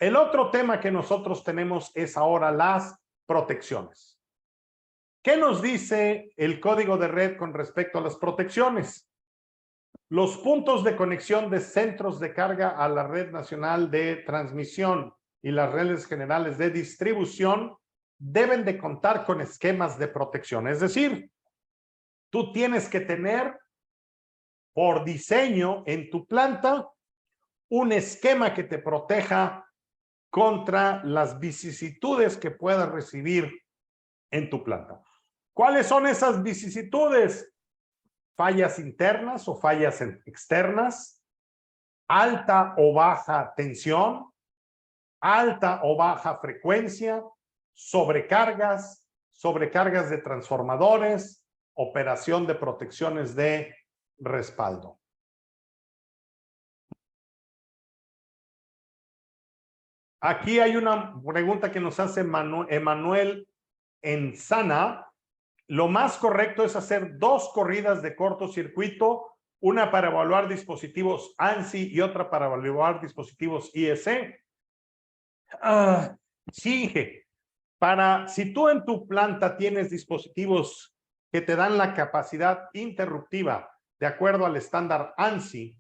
El otro tema que nosotros tenemos es ahora las protecciones. ¿Qué nos dice el código de red con respecto a las protecciones? Los puntos de conexión de centros de carga a la red nacional de transmisión y las redes generales de distribución deben de contar con esquemas de protección. Es decir, tú tienes que tener por diseño en tu planta un esquema que te proteja contra las vicisitudes que puedas recibir en tu planta. ¿Cuáles son esas vicisitudes? Fallas internas o fallas externas, alta o baja tensión, alta o baja frecuencia, sobrecargas, sobrecargas de transformadores, operación de protecciones de respaldo. Aquí hay una pregunta que nos hace Emanuel Enzana. Lo más correcto es hacer 2 corridas de cortocircuito, una para evaluar dispositivos ANSI y otra para evaluar dispositivos IEC. Sí, si tú en tu planta tienes dispositivos que te dan la capacidad interruptiva de acuerdo al estándar ANSI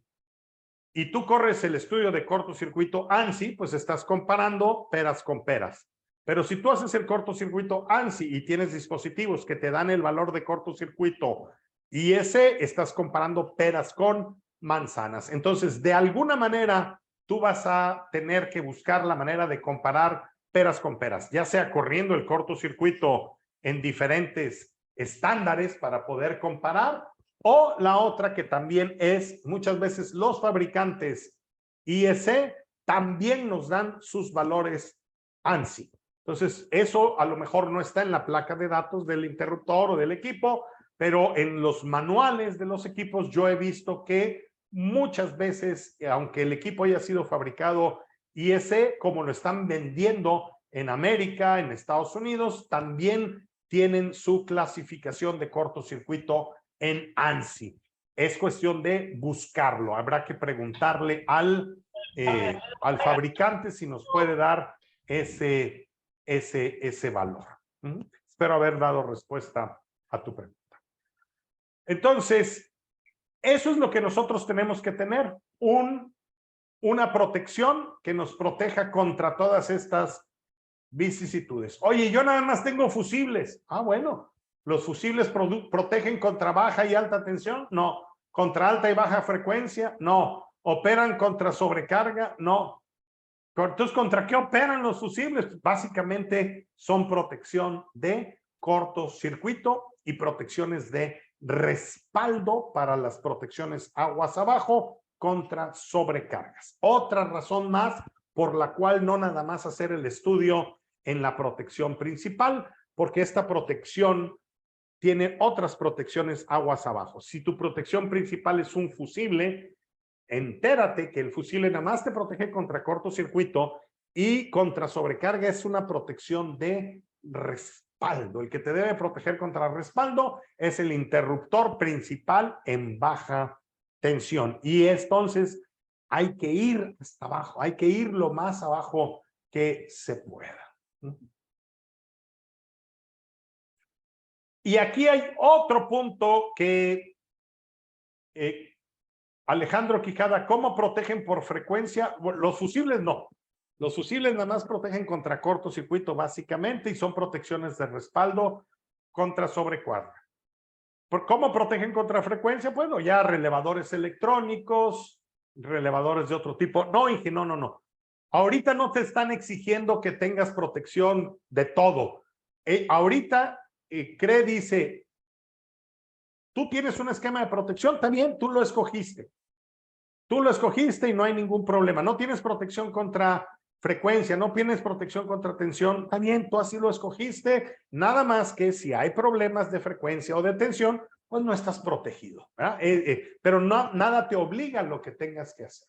y tú corres el estudio de cortocircuito ANSI, pues estás comparando peras con peras. Pero si tú haces el cortocircuito ANSI y tienes dispositivos que te dan el valor de cortocircuito IEC, estás comparando peras con manzanas. Entonces, de alguna manera, tú vas a tener que buscar la manera de comparar peras con peras, ya sea corriendo el cortocircuito en diferentes estándares para poder comparar, o la otra que también es, muchas veces los fabricantes IEC también nos dan sus valores ANSI. Entonces, eso a lo mejor no está en la placa de datos del interruptor o del equipo, pero en los manuales de los equipos yo he visto que muchas veces, aunque el equipo haya sido fabricado IEC, como lo están vendiendo en América, en Estados Unidos, también tienen su clasificación de cortocircuito en ANSI. Es cuestión de buscarlo. Habrá que preguntarle al fabricante si nos puede dar ese valor. Espero haber dado respuesta a tu pregunta. Entonces, eso es lo que nosotros tenemos que tener, una protección que nos proteja contra todas estas vicisitudes. Oye, yo nada más tengo fusibles. Bueno, ¿los fusibles protegen contra baja y alta tensión? No. ¿Contra alta y baja frecuencia? No. ¿Operan contra sobrecarga? No. Entonces, ¿contra qué operan los fusibles? Básicamente son protección de cortocircuito y protecciones de respaldo para las protecciones aguas abajo contra sobrecargas. Otra razón más por la cual no nada más hacer el estudio en la protección principal, porque esta protección tiene otras protecciones aguas abajo. Si tu protección principal es un fusible, entérate que el fusible nada más te protege contra cortocircuito y contra sobrecarga es una protección de respaldo. El que te debe proteger contra respaldo es el interruptor principal en baja tensión. Y entonces hay que ir hasta abajo, hay que ir lo más abajo que se pueda. Y aquí hay otro punto que Alejandro Quijada, ¿cómo protegen por frecuencia? Bueno, los fusibles no. Los fusibles nada más protegen contra cortocircuito básicamente y son protecciones de respaldo contra sobrecarga. ¿Cómo protegen contra frecuencia? Bueno, ya relevadores electrónicos, relevadores de otro tipo. No, Inge, no. Ahorita no te están exigiendo que tengas protección de todo. Ahorita, CRE dice, tú tienes un esquema de protección, también tú lo escogiste. Tú lo escogiste y no hay ningún problema. No tienes protección contra frecuencia, no tienes protección contra tensión, también tú así lo escogiste. Nada más que si hay problemas de frecuencia o de tensión, pues no estás protegido. Pero no, nada te obliga a lo que tengas que hacer.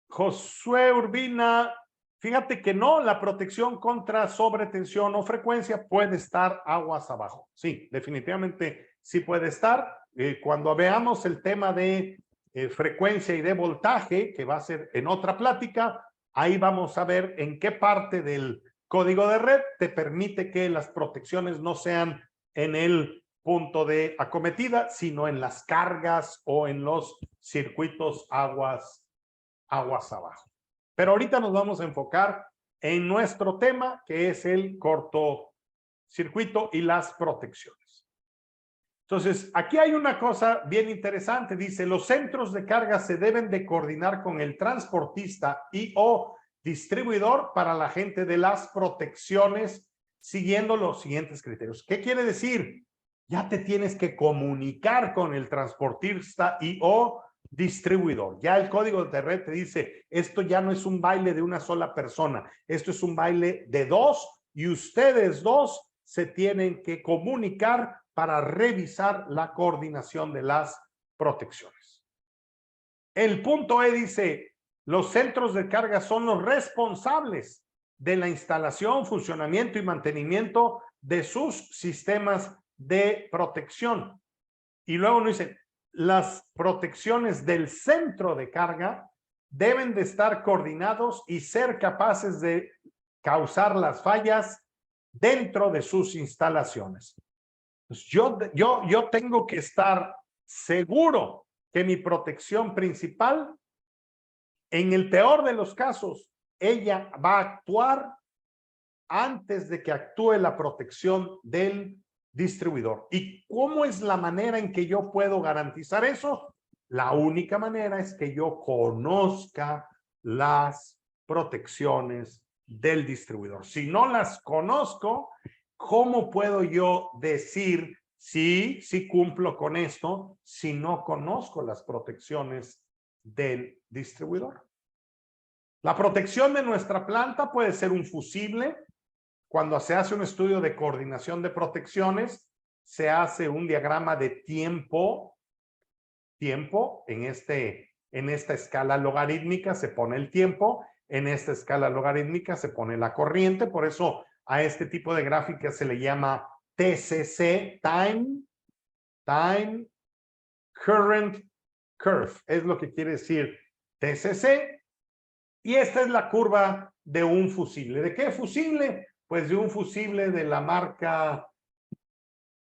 Josué Urbina, fíjate que no, la protección contra sobretensión o frecuencia puede estar aguas abajo. Sí, definitivamente sí puede estar. Cuando veamos el tema de frecuencia y de voltaje, que va a ser en otra plática. Ahí vamos a ver en qué parte del código de red te permite que las protecciones no sean en el punto de acometida, sino en las cargas o en los circuitos aguas abajo. Pero ahorita nos vamos a enfocar en nuestro tema, que es el cortocircuito y las protecciones. Entonces, aquí hay una cosa bien interesante. Dice, los centros de carga se deben de coordinar con el transportista y o distribuidor para la gente de las protecciones, siguiendo los siguientes criterios. ¿Qué quiere decir? Ya te tienes que comunicar con el transportista y o distribuidor. Ya el código de red te dice, esto ya no es un baile de una sola persona, esto es un baile de dos y ustedes dos se tienen que comunicar para revisar la coordinación de las protecciones. El punto E dice, los centros de carga son los responsables de la instalación, funcionamiento y mantenimiento de sus sistemas de protección. Y luego nos dice, las protecciones del centro de carga deben de estar coordinados y ser capaces de causar las fallas dentro de sus instalaciones. Pues yo tengo que estar seguro que mi protección principal, en el peor de los casos, ella va a actuar antes de que actúe la protección del distribuidor. ¿Y cómo es la manera en que yo puedo garantizar eso? La única manera es que yo conozca las protecciones del distribuidor. Si no las conozco, ¿cómo puedo yo decir si cumplo con esto si no conozco las protecciones del distribuidor? La protección de nuestra planta puede ser un fusible. Cuando se hace un estudio de coordinación de protecciones, se hace un diagrama de tiempo en esta escala logarítmica se pone el tiempo, en esta escala logarítmica se pone la corriente, por eso a este tipo de gráfica se le llama TCC, Time Current Curve, es lo que quiere decir TCC, y esta es la curva de un fusible. ¿De qué fusible? Pues de un fusible de la marca,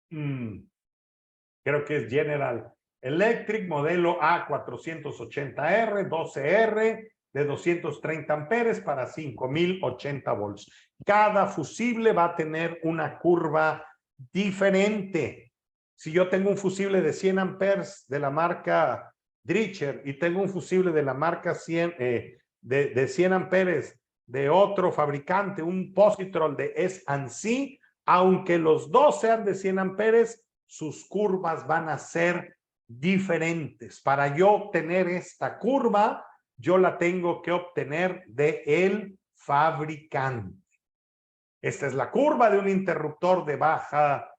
creo que es General Electric, modelo A480R, 12R, de 230 amperes para 5080 volts. Cada fusible va a tener una curva diferente. Si yo tengo un fusible de 100 amperes de la marca Dritcher y tengo un fusible de la marca 100, de 100 amperes de otro fabricante, un Positrol de S&C, aunque los dos sean de 100 amperes, sus curvas van a ser diferentes. Para yo obtener esta curva, yo la tengo que obtener del fabricante. Esta es la curva de un interruptor de baja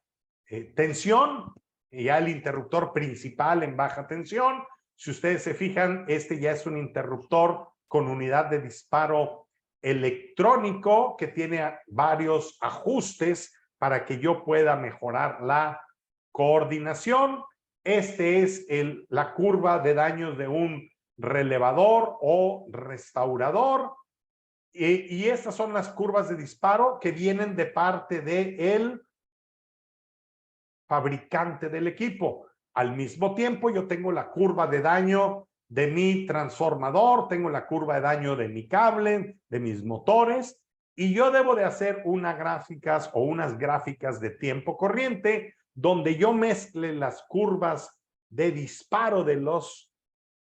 tensión, y ya el interruptor principal en baja tensión. Si ustedes se fijan, este ya es un interruptor con unidad de disparo electrónico que tiene varios ajustes para que yo pueda mejorar la coordinación. Este es la curva de daños de un relevador o restaurador. Y estas son las curvas de disparo que vienen de parte del fabricante del equipo. Al mismo tiempo, yo tengo la curva de daño de mi transformador, tengo la curva de daño de mi cable, de mis motores, y yo debo de hacer unas gráficas de tiempo corriente donde yo mezcle las curvas de disparo de las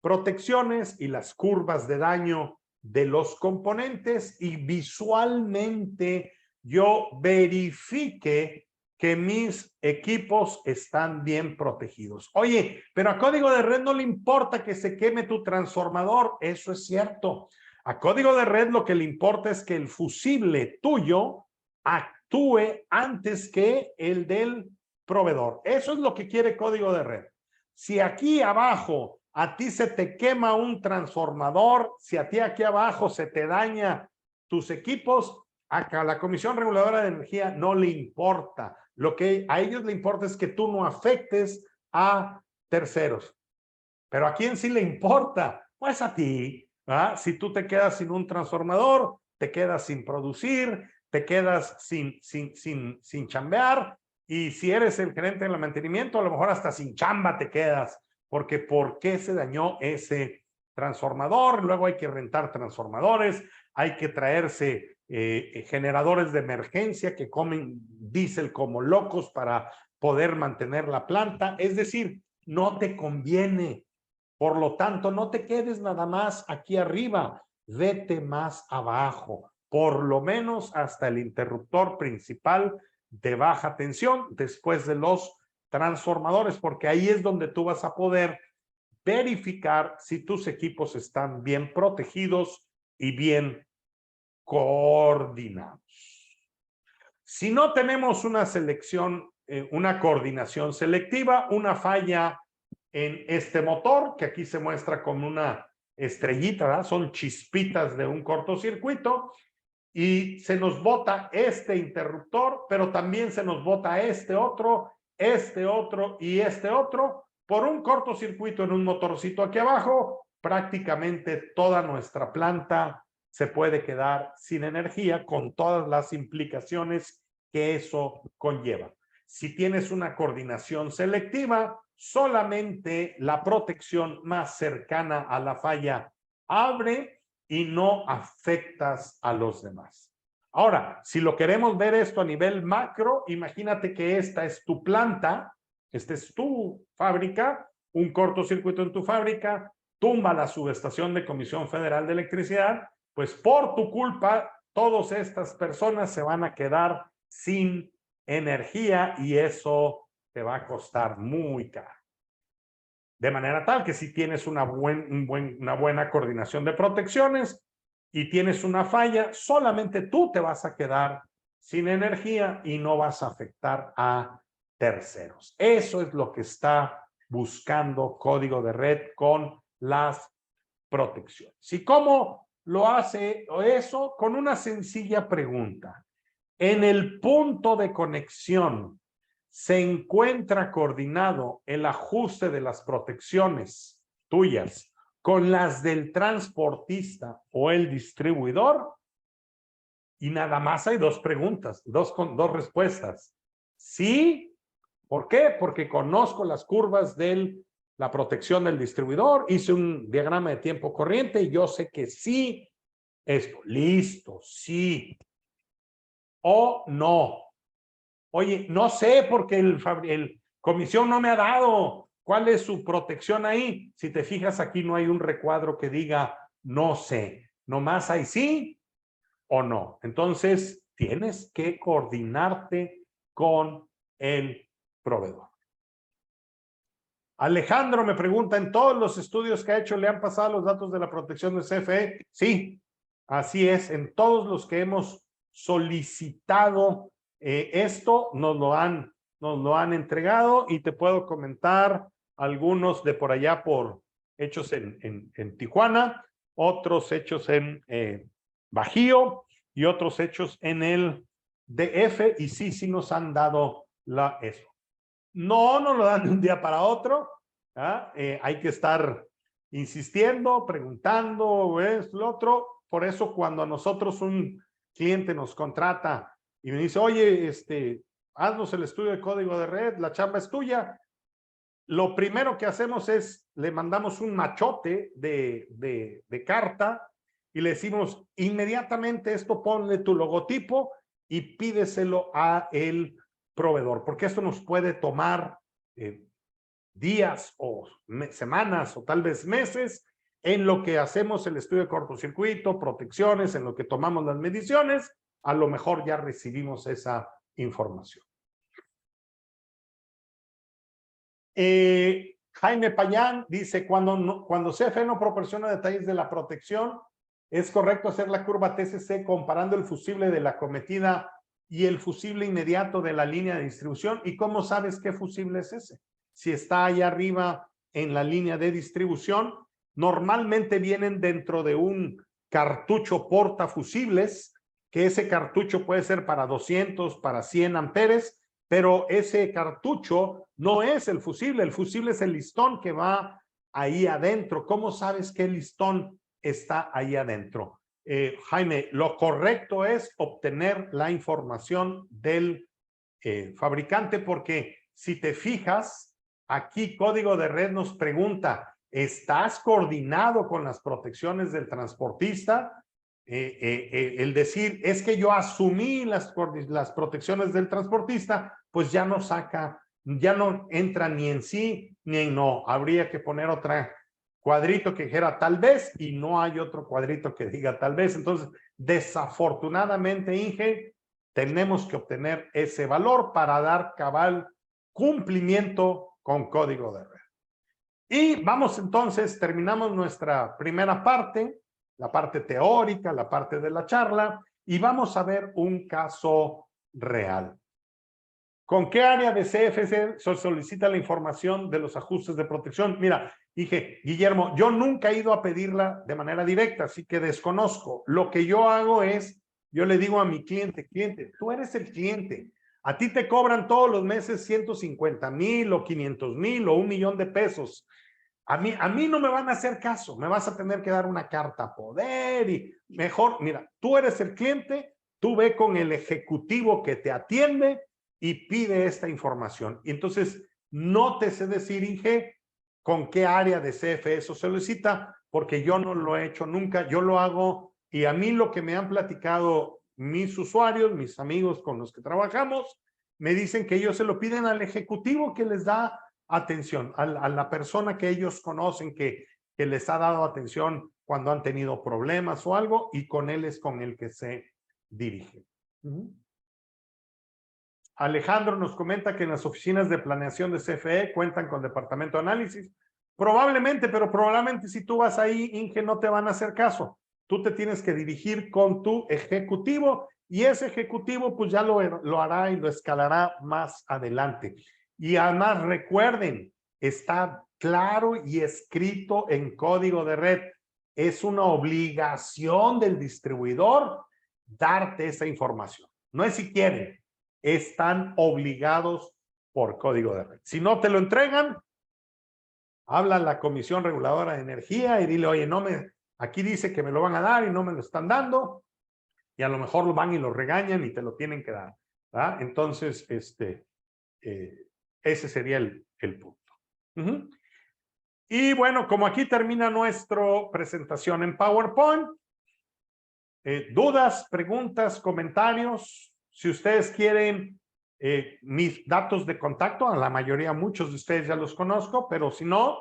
protecciones y las curvas de daño de los componentes y visualmente yo verifique que mis equipos están bien protegidos. Oye, pero a código de red no le importa que se queme tu transformador. Eso es cierto. A código de red lo que le importa es que el fusible tuyo actúe antes que el del proveedor. Eso es lo que quiere código de red. Si aquí abajo a ti se te quema un transformador, si a ti aquí abajo se te daña tus equipos, a la Comisión Reguladora de Energía no le importa. Lo que a ellos le importa es que tú no afectes a terceros. Pero ¿a quién sí le importa? Pues a ti. ¿Ah? Si tú te quedas sin un transformador, te quedas sin producir, te quedas sin chambear, y si eres el gerente del mantenimiento, a lo mejor hasta sin chamba te quedas, porque ¿por qué se dañó ese transformador? Luego hay que rentar transformadores, hay que traerse generadores de emergencia que comen diésel como locos para poder mantener la planta. Es decir, no te conviene. Por lo tanto, no te quedes nada más aquí arriba, vete más abajo, por lo menos hasta el interruptor principal de baja tensión, después de los transformadores, porque ahí es donde tú vas a poder verificar si tus equipos están bien protegidos y bien coordinados. Si no tenemos una selección, una coordinación selectiva, una falla en este motor, que aquí se muestra como una estrellita, ¿verdad? Son chispitas de un cortocircuito, y se nos bota este interruptor, pero también se nos bota este otro y este otro, por un cortocircuito en un motorcito aquí abajo. Prácticamente toda nuestra planta se puede quedar sin energía, con todas las implicaciones que eso conlleva. Si tienes una coordinación selectiva, solamente la protección más cercana a la falla abre y no afectas a los demás. Ahora, si lo queremos ver esto a nivel macro, imagínate que esta es tu planta, esta es tu fábrica, un cortocircuito en tu fábrica, tumba la subestación de Comisión Federal de Electricidad, pues por tu culpa, todas estas personas se van a quedar sin energía y eso te va a costar muy caro. De manera tal que si tienes una buena coordinación de protecciones y tienes una falla, solamente tú te vas a quedar sin energía y no vas a afectar a terceros. Eso es lo que está buscando Código de Red con las protecciones. ¿Y cómo lo hace eso? Con una sencilla pregunta. En el punto de conexión, ¿se encuentra coordinado el ajuste de las protecciones tuyas con las del transportista o el distribuidor? Y nada más hay dos preguntas, dos respuestas. Sí. ¿Por qué? Porque conozco las curvas de la protección del distribuidor, hice un diagrama de tiempo corriente y yo sé que sí, esto, listo, sí. O no. Oye, no sé porque el comisión no me ha dado. ¿Cuál es su protección ahí? Si te fijas, aquí no hay un recuadro que diga no sé. Nomás hay sí o no. Entonces, tienes que coordinarte con el proveedor. Alejandro me pregunta, ¿en todos los estudios que ha hecho le han pasado los datos de la protección del CFE? Sí, así es. En todos los que hemos solicitado esto, nos lo han entregado, y te puedo comentar algunos de por allá hechos en Tijuana, otros hechos en Bajío y otros hechos en el DF, y sí nos han dado eso. No nos lo dan de un día para otro. Hay que estar insistiendo, preguntando, lo otro. Por eso cuando a nosotros un cliente nos contrata y me dice, oye, haznos el estudio de código de red, la chamba es tuya, lo primero que hacemos es, le mandamos un machote de carta y le decimos, inmediatamente esto ponle tu logotipo y pídeselo a el proveedor, porque esto nos puede tomar días o semanas o tal vez meses, en lo que hacemos el estudio de cortocircuito, protecciones, en lo que tomamos las mediciones. A lo mejor ya recibimos esa información. Jaime Payán dice, cuando CFE no proporciona detalles de la protección, ¿es correcto hacer la curva TCC comparando el fusible de la acometida y el fusible inmediato de la línea de distribución? ¿Y cómo sabes qué fusible es ese? Si está allá arriba en la línea de distribución, normalmente vienen dentro de un cartucho portafusibles, que ese cartucho puede ser para 200, para 100 amperes, pero ese cartucho no es el fusible es el listón que va ahí adentro? ¿Cómo sabes qué listón está ahí adentro? Jaime, lo correcto es obtener la información del fabricante, porque si te fijas, aquí Código de Red nos pregunta, ¿estás coordinado con las protecciones del transportista? El decir, es que yo asumí las protecciones del transportista, pues ya no saca, ya no entra ni en sí ni en no. Habría que poner otra cuadrito que dijera tal vez y no hay otro cuadrito que diga tal vez. Entonces, desafortunadamente, Inge, tenemos que obtener ese valor para dar cabal cumplimiento con Código de Red. Y vamos entonces, terminamos nuestra primera parte, la parte teórica, la parte de la charla, y vamos a ver un caso real. ¿Con qué área de CFC se solicita la información de los ajustes de protección? Mira, dije, Guillermo, yo nunca he ido a pedirla de manera directa, así que desconozco. Lo que yo hago es, yo le digo a mi cliente, tú eres el cliente. A ti te cobran todos los meses 150,000 o 500,000 o 1,000,000 de pesos. A mí no me van a hacer caso, me vas a tener que dar una carta a poder y mejor, mira, tú eres el cliente, tú ve con el ejecutivo que te atiende y pide esta información. Y entonces, no te sé decir, Inge, con qué área de CFE eso se solicita, porque yo no lo he hecho nunca, yo lo hago y a mí lo que me han platicado mis usuarios, mis amigos con los que trabajamos, me dicen que ellos se lo piden al ejecutivo que les da atención, a la persona que ellos conocen que les ha dado atención cuando han tenido problemas o algo, y con él es con el que se dirige. Alejandro nos comenta que en las oficinas de planeación de CFE cuentan con departamento de análisis. Probablemente, pero probablemente si tú vas ahí, Inge, no te van a hacer caso. Tú te tienes que dirigir con tu ejecutivo y ese ejecutivo pues ya lo hará y lo escalará más adelante. Y además recuerden, está claro y escrito en Código de Red. Es una obligación del distribuidor darte esa información. No es si quieren, están obligados por Código de Red. Si no te lo entregan, habla a la Comisión Reguladora de Energía y dile, oye, aquí dice que me lo van a dar y no me lo están dando, y a lo mejor lo van y lo regañan y te lo tienen que dar, ¿verdad? Entonces, ese sería el punto. Y bueno, como aquí termina nuestra presentación en PowerPoint, dudas, preguntas, comentarios. Si ustedes quieren mis datos de contacto, a la mayoría, muchos de ustedes ya los conozco, pero si no,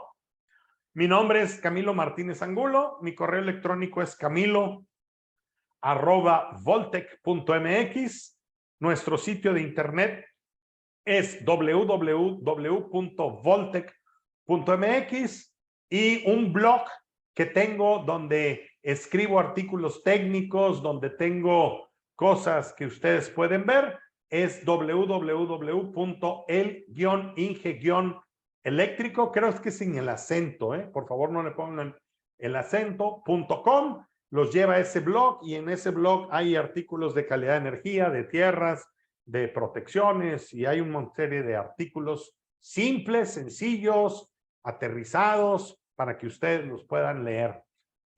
mi nombre es Camilo Martínez Angulo, mi correo electrónico es camilo@voltec.mx, nuestro sitio de internet es www.voltec.mx y un blog que tengo donde escribo artículos técnicos, donde tengo cosas que ustedes pueden ver, es www.el-inge-eléctrico, creo que sin el acento, por favor no le pongan el acento.com, los lleva a ese blog y en ese blog hay artículos de calidad de energía, de tierras, de protecciones y hay una serie de artículos simples, sencillos, aterrizados para que ustedes los puedan leer.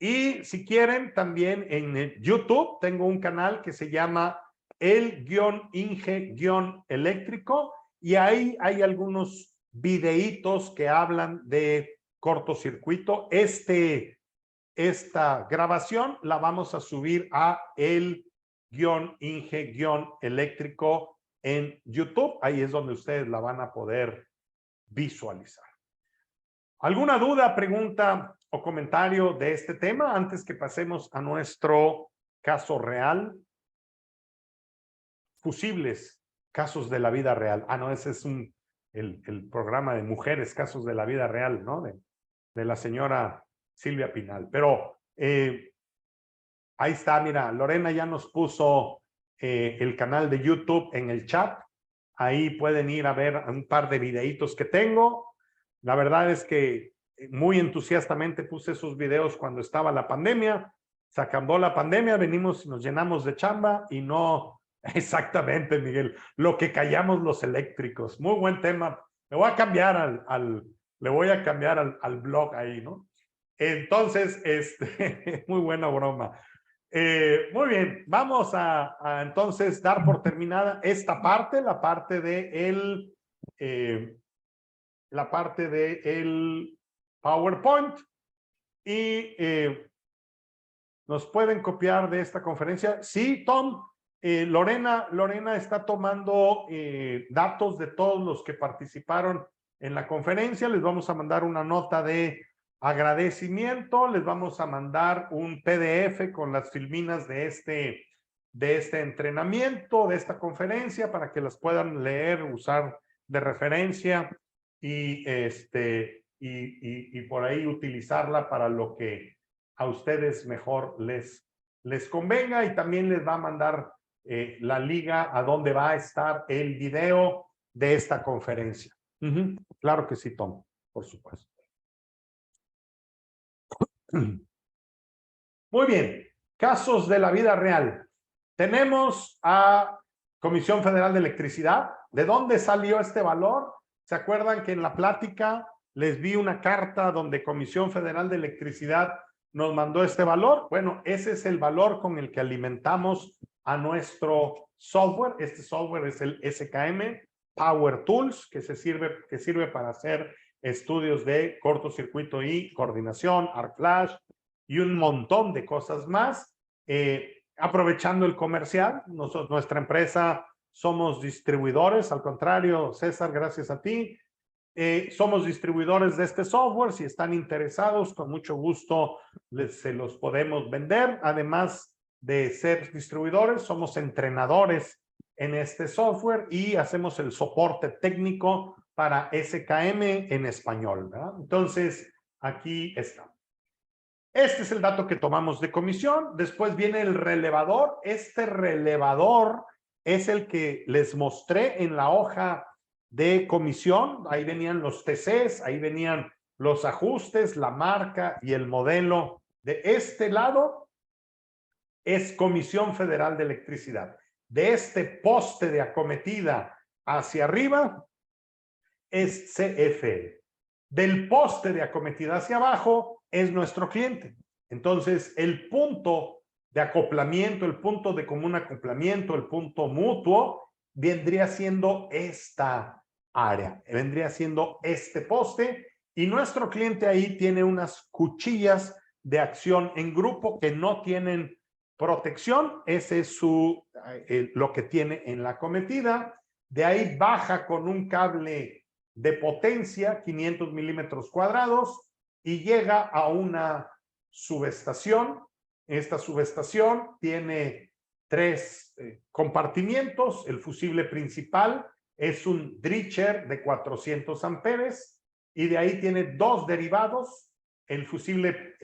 Y si quieren, también en YouTube tengo un canal que se llama el-inge-eléctrico y ahí hay algunos videitos que hablan de cortocircuito. Esta grabación la vamos a subir a el-inge-eléctrico en YouTube. Ahí es donde ustedes la van a poder visualizar. ¿Alguna duda, pregunta o comentario de este tema antes que pasemos a nuestro caso real? Fusibles, casos de la vida real. Ah, no, ese es el programa de mujeres, casos de la vida real, ¿no? De la señora Silvia Pinal. Pero ahí está, mira, Lorena ya nos puso el canal de YouTube en el chat. Ahí pueden ir a ver un par de videitos que tengo. La verdad es que muy entusiastamente puse esos videos cuando estaba la pandemia. Se acabó la pandemia, venimos y nos llenamos de chamba y no exactamente, Miguel, lo que callamos los eléctricos. Muy buen tema. Me voy a cambiar Le voy a cambiar al blog ahí, ¿no? Entonces, muy buena broma. Muy bien, vamos a entonces dar por terminada esta parte, la parte de el PowerPoint, y nos pueden copiar de esta conferencia. Sí, Tom, Lorena está tomando datos de todos los que participaron en la conferencia. Les vamos a mandar una nota de agradecimiento, les vamos a mandar un PDF con las filminas de este entrenamiento, de esta conferencia, para que las puedan leer, usar de referencia y por ahí utilizarla para lo que a ustedes mejor les convenga, y también les va a mandar la liga a donde va a estar el video de esta conferencia. Claro que sí, Tom, por supuesto. Muy bien, casos de la vida real. Tenemos a Comisión Federal de Electricidad. ¿De dónde salió este valor? ¿Se acuerdan que en la plática les vi una carta donde Comisión Federal de Electricidad nos mandó este valor? Bueno, ese es el valor con el que alimentamos a nuestro software. Este software es el SKM Power Tools, que sirve para hacer estudios de cortocircuito y coordinación, arc flash y un montón de cosas más. Aprovechando el comercial, nuestra empresa somos distribuidores. Al contrario, César, gracias a ti. Somos distribuidores de este software. Si están interesados, con mucho gusto se los podemos vender. Además de ser distribuidores, somos entrenadores en este software y hacemos el soporte técnico para SKM en español, ¿verdad? Entonces, aquí está. Este es el dato que tomamos de comisión. Después viene el relevador. Este relevador es el que les mostré en la hoja de comisión. Ahí venían los TCs, ahí venían los ajustes, la marca y el modelo. De este lado es Comisión Federal de Electricidad. De este poste de acometida hacia arriba es CFE. Del poste de acometida hacia abajo es nuestro cliente. Entonces, el punto de acoplamiento, el punto de común acoplamiento, el punto mutuo, vendría siendo esta área, vendría siendo este poste, y nuestro cliente ahí tiene unas cuchillas de acción en grupo que no tienen protección. Ese es lo que tiene en la acometida. De ahí baja con un cable de potencia, 500 milímetros cuadrados, y llega a una subestación. Esta subestación tiene 3 compartimientos. El fusible principal es un Dritcher de 400 amperes, y de ahí tiene 2 derivados. El fusible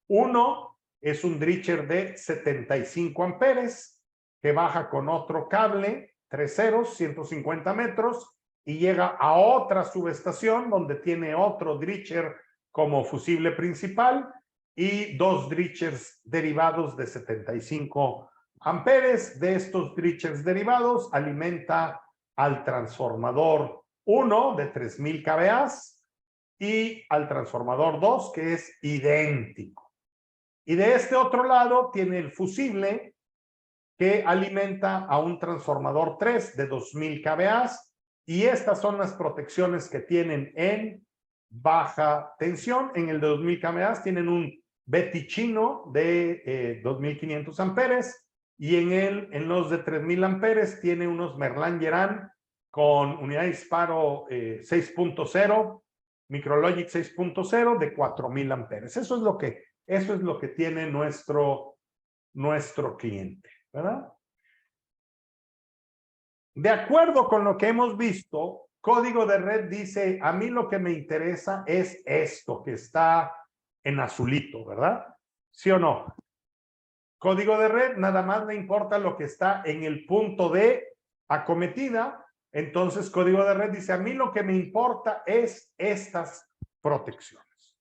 1 es un Dritcher de 75 amperes, que baja con otro cable, 3 ceros, 150 metros, y llega a otra subestación donde tiene otro Dritcher como fusible principal y 2 Dritchers derivados de 75 amperes. De estos Dritchers derivados alimenta al transformador 1 de 3000 kVA y al transformador 2, que es idéntico. Y de este otro lado tiene el fusible, que alimenta a un transformador 3 de 2000 kVA. Y estas son las protecciones que tienen en baja tensión. En el de 2000 kVA tienen un Beticino de 2500 amperes, y en los de 3000 amperes tiene unos Merlin-Geran con unidad de disparo 6.0, Micrologic 6.0 de 4000 amperes. Eso es lo que tiene nuestro cliente, ¿verdad? De acuerdo con lo que hemos visto, código de red dice: a mí lo que me interesa es esto que está en azulito, ¿verdad? ¿Sí o no? Código de red nada más me importa lo que está en el punto de acometida. Entonces, código de red dice: a mí lo que me importa es estas protecciones.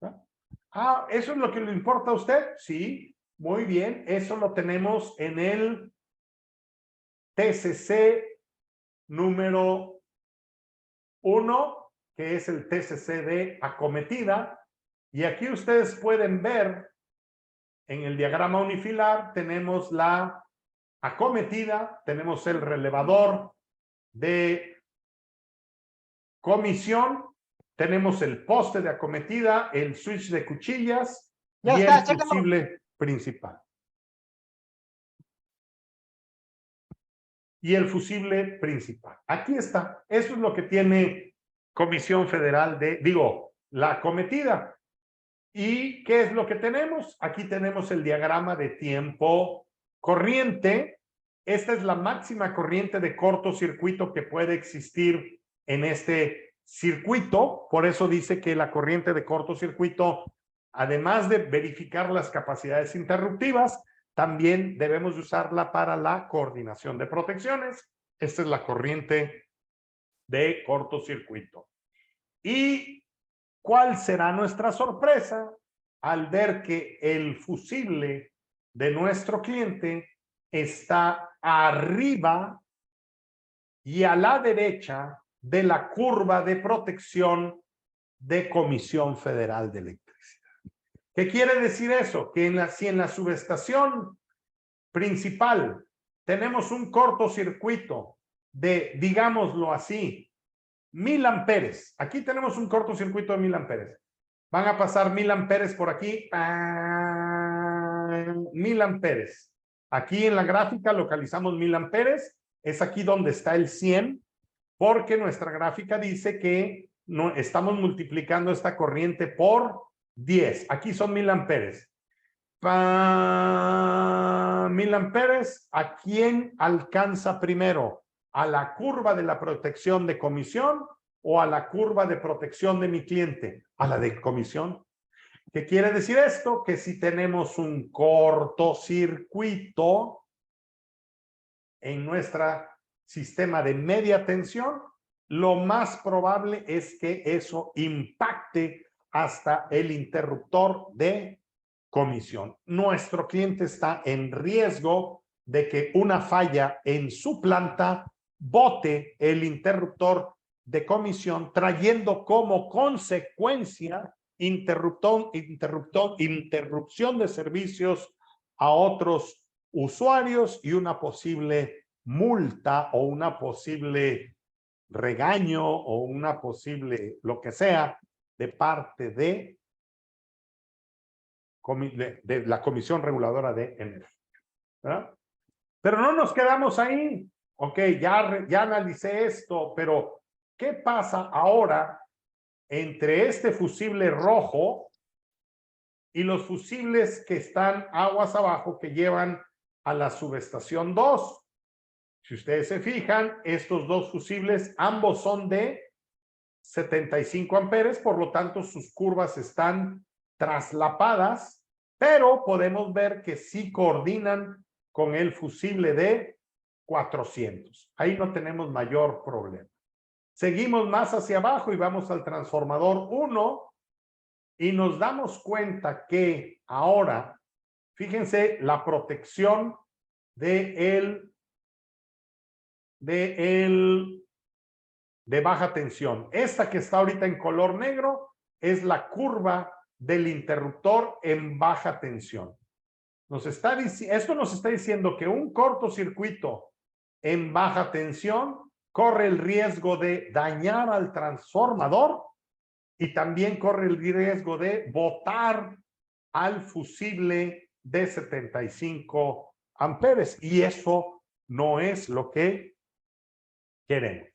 ¿No? Ah, ¿eso es lo que le importa a usted? Sí, muy bien. Eso lo tenemos en el TCC número 1 que es el TCC de acometida. Y aquí ustedes pueden ver en el diagrama unifilar, tenemos la acometida, tenemos el relevador de comisión, tenemos el poste de acometida, el switch de cuchillas y el fusible principal. Y el fusible principal. Aquí está. Eso es lo que tiene Comisión Federal de, la acometida. ¿Y qué es lo que tenemos? Aquí tenemos el diagrama de tiempo corriente. Esta es la máxima corriente de cortocircuito que puede existir en este circuito. Por eso dice que la corriente de cortocircuito, además de verificar las capacidades interruptivas, también debemos usarla para la coordinación de protecciones. Esta es la corriente de cortocircuito. ¿Y cuál será nuestra sorpresa al ver que el fusible de nuestro cliente está arriba y a la derecha de la curva de protección de Comisión Federal de Electricidad? ¿Qué quiere decir eso? Que si en la subestación principal tenemos un cortocircuito de, digámoslo así, 1000 amperes. Aquí tenemos un cortocircuito de 1000 amperes. Van a pasar 1000 amperes por aquí. 1000 amperes. Aquí en la gráfica localizamos 1000 amperes. Es aquí donde está el 100, porque nuestra gráfica dice que no, estamos multiplicando esta corriente por 10. Aquí son 1000 amperes. 1000 amperes. ¿A quién alcanza primero? ¿A la curva de la protección de comisión o a la curva de protección de mi cliente? A la de comisión. ¿Qué quiere decir esto? Que si tenemos un cortocircuito en nuestro sistema de media tensión, lo más probable es que eso impacte hasta el interruptor de comisión. Nuestro cliente está en riesgo de que una falla en su planta bote el interruptor de comisión, trayendo como consecuencia interrupción de servicios a otros usuarios y una posible multa o una posible regaño o una posible lo que sea de parte de la Comisión Reguladora de Energía. ¿Verdad? Pero no nos quedamos ahí. Ok, ya analicé esto, pero ¿qué pasa ahora entre este fusible rojo y los fusibles que están aguas abajo que llevan a la subestación 2? Si ustedes se fijan, estos dos fusibles, ambos son de 75 amperes, por lo tanto sus curvas están traslapadas, pero podemos ver que sí coordinan con el fusible de 400. Ahí no tenemos mayor problema. Seguimos más hacia abajo y vamos al transformador 1 y nos damos cuenta que ahora, fíjense, la protección de baja tensión. Esta que está ahorita en color negro es la curva del interruptor en baja tensión. Esto nos está diciendo que un cortocircuito en baja tensión corre el riesgo de dañar al transformador y también corre el riesgo de botar al fusible de 75 amperes. Y eso no es lo que queremos.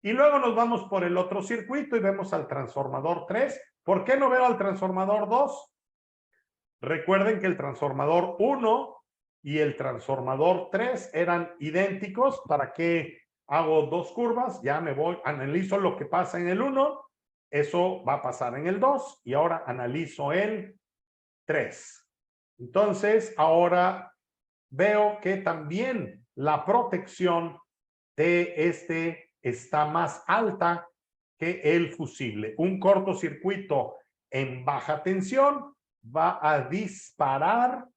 Y luego nos vamos por el otro circuito y vemos al transformador 3. ¿Por qué no veo al transformador 2? Recuerden que el transformador 1 y el transformador 3 eran idénticos. ¿Para qué hago dos curvas? Ya me voy, analizo lo que pasa en el 1. Eso va a pasar en el 2. Y ahora analizo el 3. Entonces, ahora veo que también la protección de este está más alta que el fusible. Un cortocircuito en baja tensión va a disparar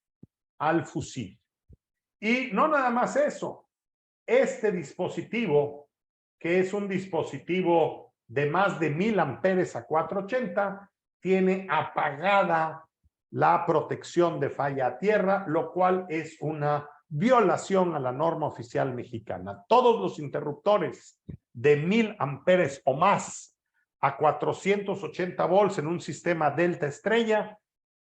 al fusible. Y no nada más eso. Este dispositivo, que es un dispositivo de más de 1000 amperes a 480 tiene apagada la protección de falla a tierra, lo cual es una violación a la norma oficial mexicana. Todos los interruptores de 1000 amperes o más a 480 volts en un sistema delta estrella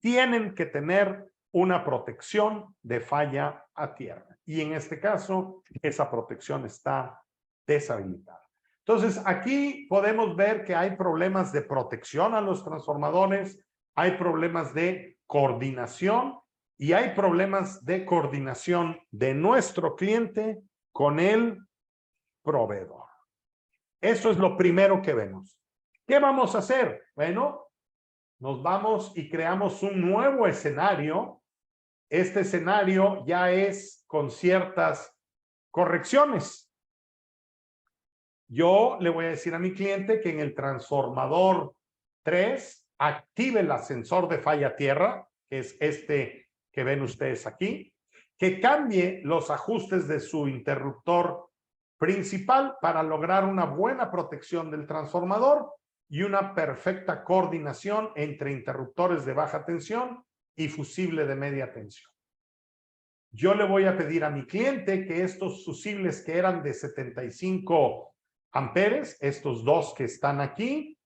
tienen que tener una protección de falla a tierra. Y en este caso, esa protección está deshabilitada. Entonces, aquí podemos ver que hay problemas de protección a los transformadores, hay problemas de coordinación y hay problemas de coordinación de nuestro cliente con el proveedor. Eso es lo primero que vemos. ¿Qué vamos a hacer? Bueno, nos vamos y creamos un nuevo escenario. Este escenario ya es con ciertas correcciones. Yo le voy a decir a mi cliente que en el transformador 3 active el ascensor de falla tierra, que es este que ven ustedes aquí, que cambie los ajustes de su interruptor principal para lograr una buena protección del transformador y una perfecta coordinación entre interruptores de baja tensión y fusible de media tensión. Yo le voy a pedir a mi cliente que estos fusibles que eran de 75 amperes, estos dos que están aquí,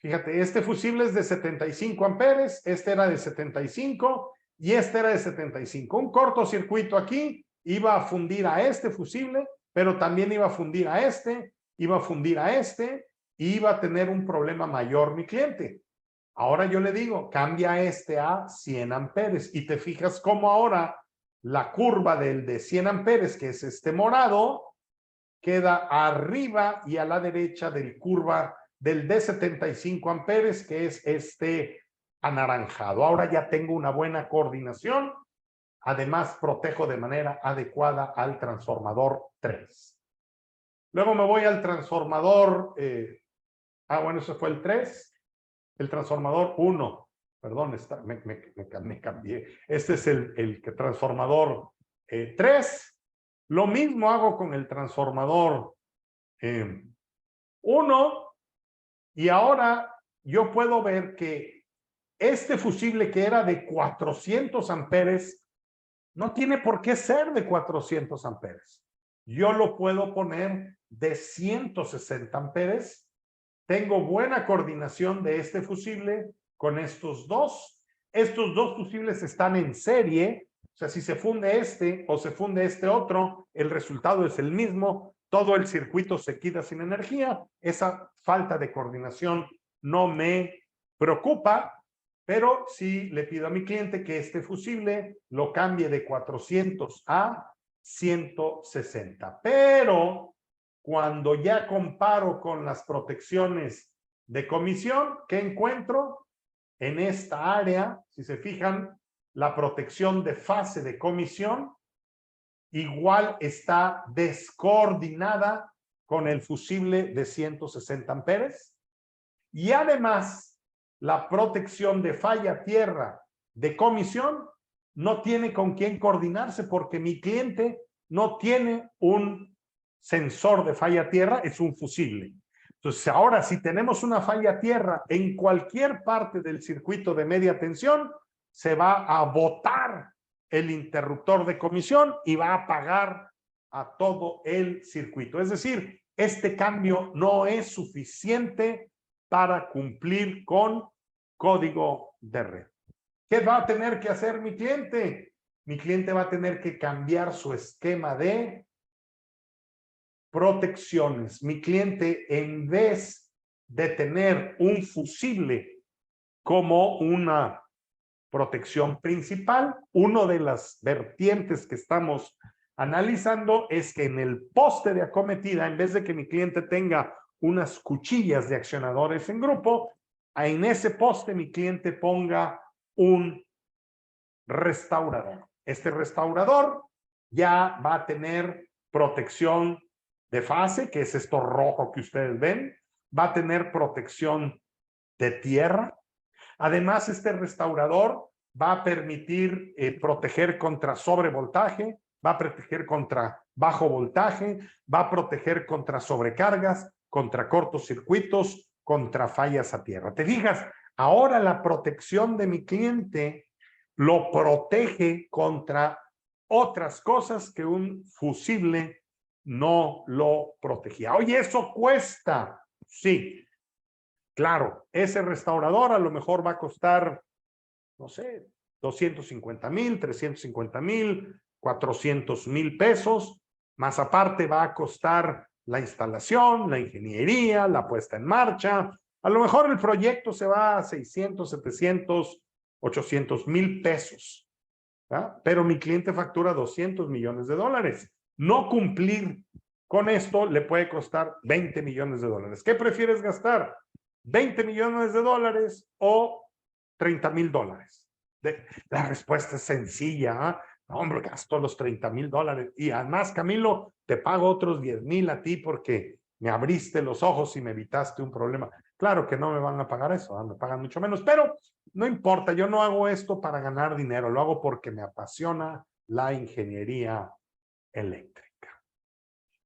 fíjate, este fusible es de 75 amperes, este era de 75 y este era de 75. Un cortocircuito aquí iba a fundir a este fusible, pero también iba a fundir a este, iba a fundir a este, y iba a tener un problema mayor mi cliente. Ahora yo le digo, cambia este a 100 amperes y te fijas cómo ahora la curva del de 100 amperes, que es este morado, queda arriba y a la derecha del curva del de 75 amperes, que es este anaranjado. Ahora ya tengo una buena coordinación. Además, protejo de manera adecuada al transformador 3. Luego me voy al transformador, bueno, ese fue el 3. El transformador 1, perdón, me cambié. Este es el transformador 3. Lo mismo hago con el transformador 1. Y ahora yo puedo ver que este fusible que era de 400 amperes no tiene por qué ser de 400 amperes. Yo lo puedo poner de 160 amperes. Tengo buena coordinación de este fusible con estos dos. Estos dos fusibles están en serie. O sea, si se funde este o se funde este otro, el resultado es el mismo. Todo el circuito se quita sin energía. Esa falta de coordinación no me preocupa, pero sí le pido a mi cliente que este fusible lo cambie de 400 a 160. Pero cuando ya comparo con las protecciones de comisión, ¿qué encuentro? En esta área, si se fijan, la protección de fase de comisión igual está descoordinada con el fusible de 160 amperes. Y además, la protección de falla tierra de comisión no tiene con quién coordinarse porque mi cliente no tiene un sensor de falla tierra, es un fusible. Entonces, ahora si tenemos una falla tierra en cualquier parte del circuito de media tensión, se va a botar el interruptor de comisión y va a apagar a todo el circuito. Es decir, este cambio no es suficiente para cumplir con código de red. ¿Qué va a tener que hacer mi cliente? Mi cliente va a tener que cambiar su esquema de protecciones. Mi cliente, en vez de tener un fusible como una protección principal, una de las vertientes que estamos analizando es que en el poste de acometida, en vez de que mi cliente tenga unas cuchillas de accionadores en grupo, en ese poste mi cliente ponga un restaurador. Este restaurador ya va a tener protección de fase, que es esto rojo que ustedes ven, va a tener protección de tierra. Además, este restaurador va a permitir proteger contra sobrevoltaje, va a proteger contra bajo voltaje, va a proteger contra sobrecargas, contra cortocircuitos, contra fallas a tierra. ¿Te fijas? Ahora la protección de mi cliente lo protege contra otras cosas que un fusible no lo protegía. Oye, ¿eso cuesta? Sí, claro, ese restaurador a lo mejor va a costar, no sé, 250,000, 350,000, 400,000 pesos, más aparte va a costar la instalación, la ingeniería, la puesta en marcha. A lo mejor el proyecto se va a 600, 700, 800,000 pesos. ¿verdad? Pero mi cliente factura 200 millones de dólares. No cumplir con esto le puede costar 20 millones de dólares. ¿Qué prefieres gastar? ¿20 millones de dólares o 30,000 dólares? La respuesta es sencilla. ¿eh? No, hombre, gasto los 30,000 dólares. Y además, Camilo, te pago otros 10,000 a ti porque me abriste los ojos y me evitaste un problema. Claro que no me van a pagar eso, me pagan mucho menos, pero no importa, yo no hago esto para ganar dinero, lo hago porque me apasiona la ingeniería eléctrica.